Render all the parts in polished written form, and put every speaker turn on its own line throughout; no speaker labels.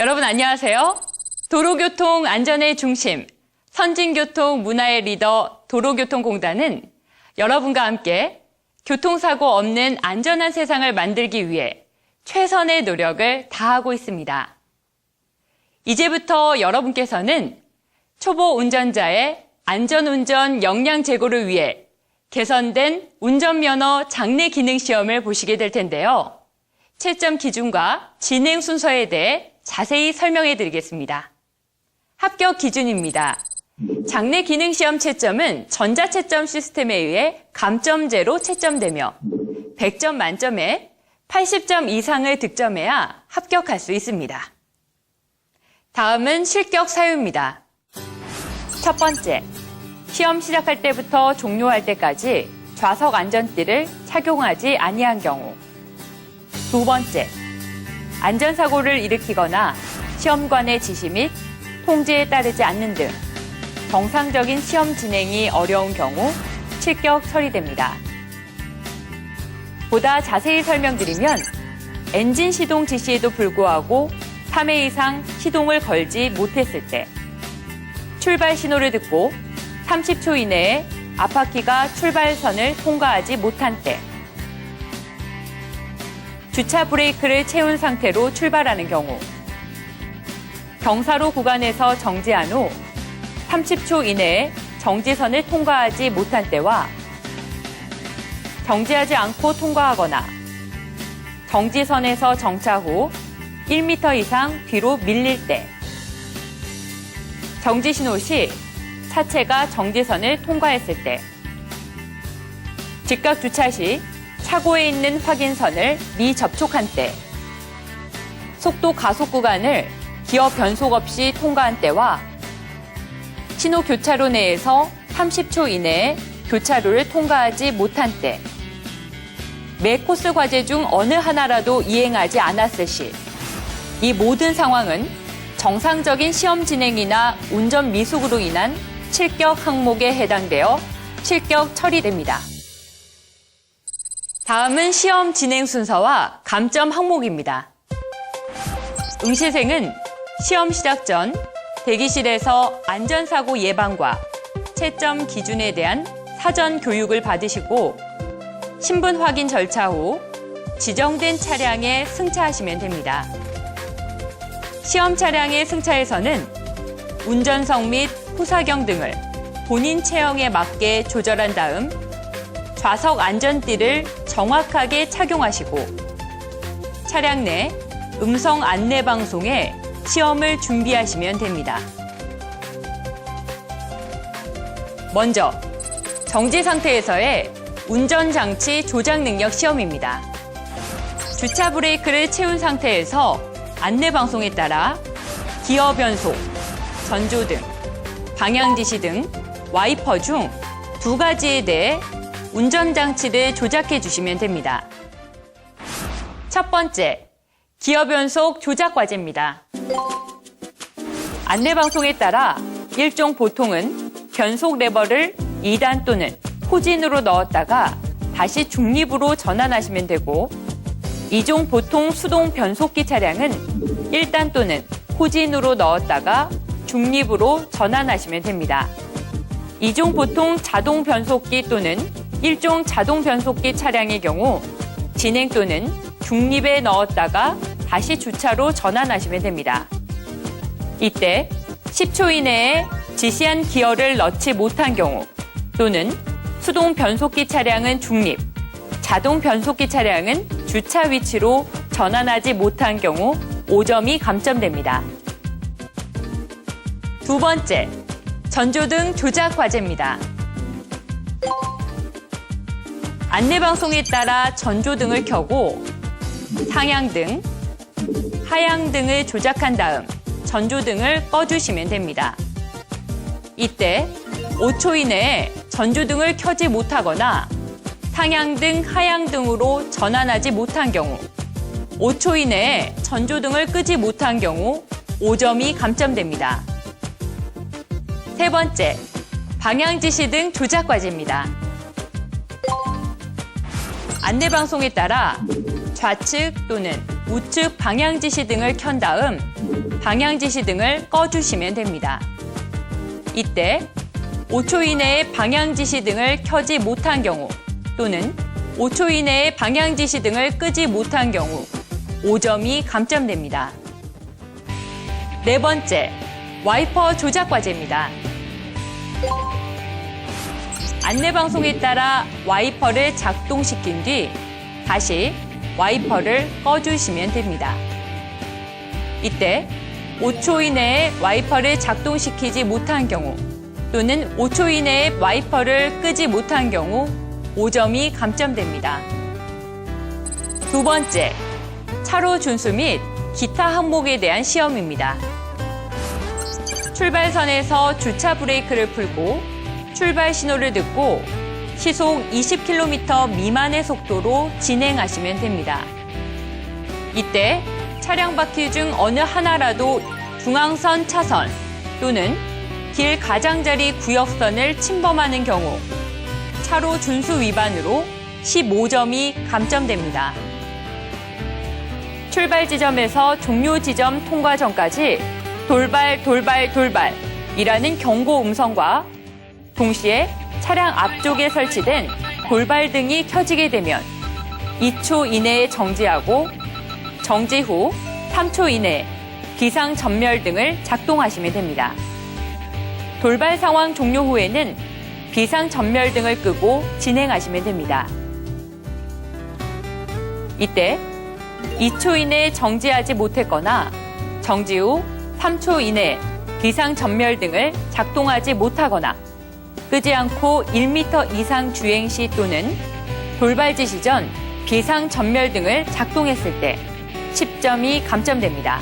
여러분 안녕하세요. 도로교통 안전의 중심, 선진교통 문화의 리더 도로교통공단은 여러분과 함께 교통사고 없는 안전한 세상을 만들기 위해 최선의 노력을 다하고 있습니다. 이제부터 여러분께서는 초보 운전자의 안전운전 역량 제고를 위해 개선된 운전면허 장래 기능 시험을 보시게 될 텐데요. 채점 기준과 진행 순서에 대해 자세히 설명해 드리겠습니다. 합격 기준입니다. 장래 기능 시험 채점은 전자채점 시스템에 의해 감점제로 채점되며 100점 만점에 80점 이상을 득점해야 합격할 수 있습니다. 다음은 실격 사유입니다. 첫 번째, 시험 시작할 때부터 종료할 때까지 좌석 안전띠를 착용하지 아니한 경우. 두 번째, 안전사고를 일으키거나 시험관의 지시 및 통지에 따르지 않는 등 정상적인 시험 진행이 어려운 경우 실격 처리됩니다. 보다 자세히 설명드리면 엔진 시동 지시에도 불구하고 3회 이상 시동을 걸지 못했을 때, 출발 신호를 듣고 30초 이내에 앞바퀴가 출발선을 통과하지 못한 때, 주차 브레이크를 채운 상태로 출발하는 경우, 경사로 구간에서 정지한 후 30초 이내에 정지선을 통과하지 못한 때와 정지하지 않고 통과하거나 정지선에서 정차 후 1m 이상 뒤로 밀릴 때, 정지 신호 시 차체가 정지선을 통과했을 때, 즉각 주차 시 차고에 있는 확인선을 미접촉한 때, 속도 가속 구간을 기어 변속 없이 통과한 때와 신호 교차로 내에서 30초 이내에 교차로를 통과하지 못한 때, 매 코스 과제 중 어느 하나라도 이행하지 않았을 시, 이 모든 상황은 정상적인 시험 진행이나 운전 미숙으로 인한 실격 항목에 해당되어 실격 처리됩니다. 다음은 시험 진행 순서와 감점 항목입니다. 응시생은 시험 시작 전 대기실에서 안전사고 예방과 채점 기준에 대한 사전 교육을 받으시고 신분 확인 절차 후 지정된 차량에 승차하시면 됩니다. 시험 차량의 승차에서는 운전석 및 후사경 등을 본인 체형에 맞게 조절한 다음 좌석 안전띠를 정확하게 착용하시고 차량 내 음성 안내 방송에 시험을 준비하시면 됩니다. 먼저 정지 상태에서의 운전장치 조작 능력 시험입니다. 주차 브레이크를 채운 상태에서 안내 방송에 따라 기어 변속, 전조등, 방향 지시 등 와이퍼 중 2가지에 대해 운전장치를 조작해 주시면 됩니다. 첫 번째, 기어 변속 조작 과제입니다. 안내 방송에 따라 일종 보통은 변속 레버를 2단 또는 후진으로 넣었다가 다시 중립으로 전환하시면 되고, 이종 보통 수동 변속기 차량은 1단 또는 후진으로 넣었다가 중립으로 전환하시면 됩니다. 이종 보통 자동 변속기 또는 일종 자동 변속기 차량의 경우 진행 또는 중립에 넣었다가 다시 주차로 전환하시면 됩니다. 이때 10초 이내에 지시한 기어를 넣지 못한 경우 또는 수동 변속기 차량은 중립, 자동 변속기 차량은 주차 위치로 전환하지 못한 경우 5점이 감점됩니다. 두 번째, 전조등 조작 과제입니다. 안내방송에 따라 전조등을 켜고 상향등, 하향등을 조작한 다음 전조등을 꺼주시면 됩니다. 이때 5초 이내에 전조등을 켜지 못하거나 상향등, 하향등으로 전환하지 못한 경우, 5초 이내에 전조등을 끄지 못한 경우 5점이 감점됩니다. 세 번째, 방향지시 등 조작 과제입니다. 안내방송에 따라 좌측 또는 우측 방향지시 등을 켠 다음 방향지시 등을 꺼주시면 됩니다. 이때 5초 이내에 방향지시 등을 켜지 못한 경우 또는 5초 이내에 방향지시 등을 끄지 못한 경우 5점이 감점됩니다. 네 번째, 와이퍼 조작 과제입니다. 안내방송에 따라 와이퍼를 작동시킨 뒤 다시 와이퍼를 꺼주시면 됩니다. 이때 5초 이내에 와이퍼를 작동시키지 못한 경우 또는 5초 이내에 와이퍼를 끄지 못한 경우 5점이 감점됩니다. 두 번째, 차로 준수 및 기타 항목에 대한 시험입니다. 출발선에서 주차 브레이크를 풀고 출발 신호를 듣고 시속 20km 미만의 속도로 진행하시면 됩니다. 이때 차량 바퀴 중 어느 하나라도 중앙선 차선 또는 길 가장자리 구역선을 침범하는 경우 차로 준수 위반으로 15점이 감점됩니다. 출발 지점에서 종료 지점 통과 전까지 돌발, 돌발, 돌발이라는 경고 음성과 동시에 차량 앞쪽에 설치된 돌발등이 켜지게 되면 2초 이내에 정지하고 정지 후 3초 이내에 비상 전멸 등을 작동하시면 됩니다. 돌발 상황 종료 후에는 비상 전멸 등을 끄고 진행하시면 됩니다. 이때 2초 이내에 정지하지 못했거나 정지 후 3초 이내에 비상 전멸 등을 작동하지 못하거나 끄지 않고 1m 이상 주행 시 또는 돌발 지시 전 비상 전멸 등을 작동했을 때 10점이 감점됩니다.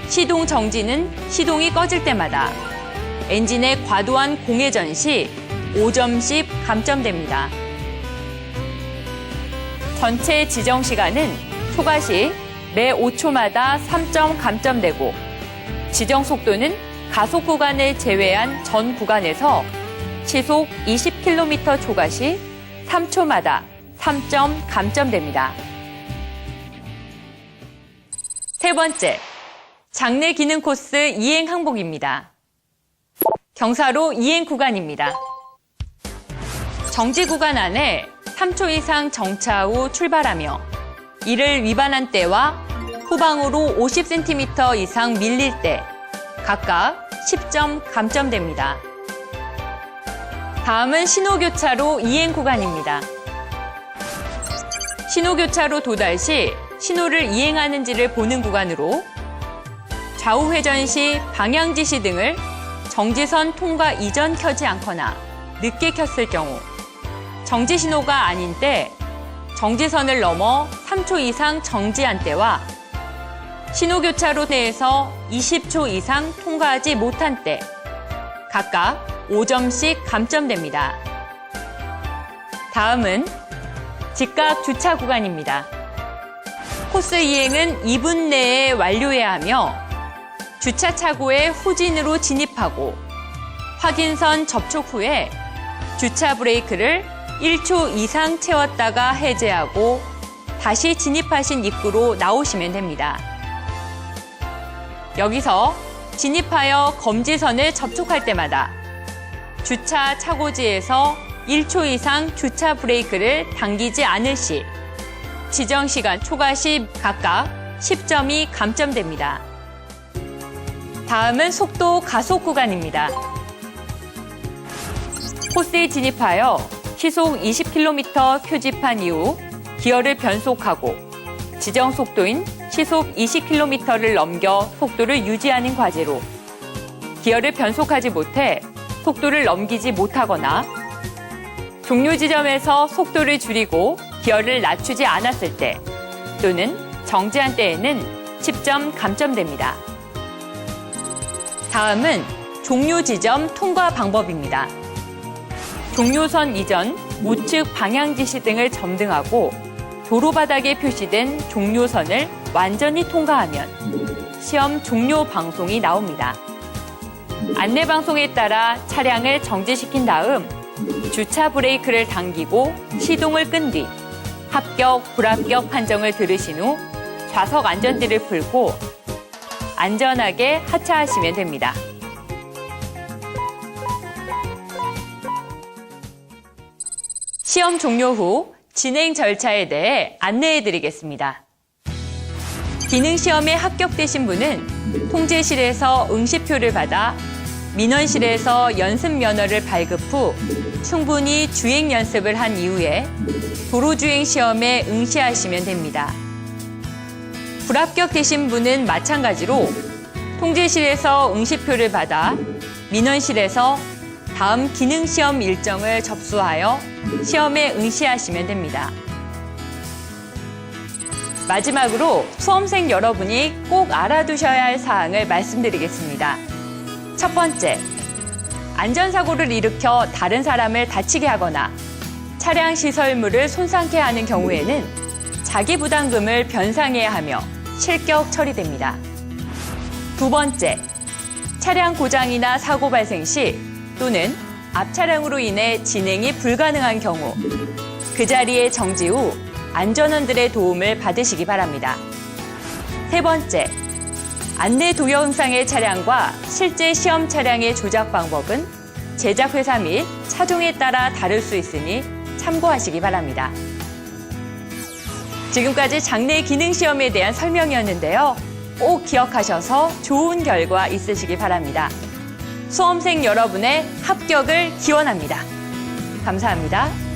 시동 정지는 시동이 꺼질 때마다 엔진의 과도한 공회전 시 5점씩 감점됩니다. 전체 지정 시간은 초과 시 매 5초마다 3점 감점되고 지정 속도는 가속 구간을 제외한 전 구간에서 시속 20km 초과 시 3초마다 3점 감점됩니다. 세 번째, 장내 기능 코스 이행 항목입니다. 경사로 이행 구간입니다. 정지 구간 안에 3초 이상 정차 후 출발하며 이를 위반한 때와 후방으로 50cm 이상 밀릴 때 각각 10점 감점됩니다. 다음은 신호교차로 이행 구간입니다. 신호교차로 도달 시 신호를 이행하는지를 보는 구간으로 좌우 회전 시 방향 지시 등을 정지선 통과 이전 켜지 않거나 늦게 켰을 경우 정지 신호가 아닌 때 정지선을 넘어 3초 이상 정지한 때와 신호교차로 내에서 20초 이상 통과하지 못한 때 각각 5점씩 감점됩니다. 다음은 직각 주차 구간입니다. 코스 이행은 2분 내에 완료해야 하며 주차 차고에 후진으로 진입하고 확인선 접촉 후에 주차 브레이크를 1초 이상 채웠다가 해제하고 다시 진입하신 입구로 나오시면 됩니다. 여기서 진입하여 검지선을 접촉할 때마다 주차 차고지에서 1초 이상 주차 브레이크를 당기지 않을 시 지정 시간 초과 시 각각 10점이 감점됩니다. 다음은 속도 가속 구간입니다. 코스에 진입하여 시속 20km 표집한 이후 기어를 변속하고 지정 속도인 시속 20km를 넘겨 속도를 유지하는 과제로 기어를 변속하지 못해 속도를 넘기지 못하거나 종료 지점에서 속도를 줄이고 기어를 낮추지 않았을 때 또는 정지한 때에는 10점 감점됩니다. 다음은 종료 지점 통과 방법입니다. 종료선 이전 우측 방향 지시 등을 점등하고 도로 바닥에 표시된 종료선을 완전히 통과하면 시험 종료 방송이 나옵니다. 안내 방송에 따라 차량을 정지시킨 다음 주차 브레이크를 당기고 시동을 끈 뒤 합격, 불합격 판정을 들으신 후 좌석 안전띠를 풀고 안전하게 하차하시면 됩니다. 시험 종료 후 진행 절차에 대해 안내해 드리겠습니다. 기능시험에 합격되신 분은 통제실에서 응시표를 받아 민원실에서 연습 면허를 발급 후 충분히 주행 연습을 한 이후에 도로주행 시험에 응시하시면 됩니다. 불합격되신 분은 마찬가지로 통제실에서 응시표를 받아 민원실에서 다음 기능시험 일정을 접수하여 시험에 응시하시면 됩니다. 마지막으로 수험생 여러분이 꼭 알아두셔야 할 사항을 말씀드리겠습니다. 첫 번째, 안전사고를 일으켜 다른 사람을 다치게 하거나 차량 시설물을 손상케 하는 경우에는 자기부담금을 변상해야 하며 실격 처리됩니다. 두 번째, 차량 고장이나 사고 발생 시 또는 앞 차량으로 인해 진행이 불가능한 경우 그 자리에 정지 후 안전원들의 도움을 받으시기 바랍니다. 세 번째, 안내 동영상의 차량과 실제 시험 차량의 조작 방법은 제작회사 및 차종에 따라 다를 수 있으니 참고하시기 바랍니다. 지금까지 장내 기능시험에 대한 설명이었는데요. 꼭 기억하셔서 좋은 결과 있으시기 바랍니다. 수험생 여러분의 합격을 기원합니다. 감사합니다.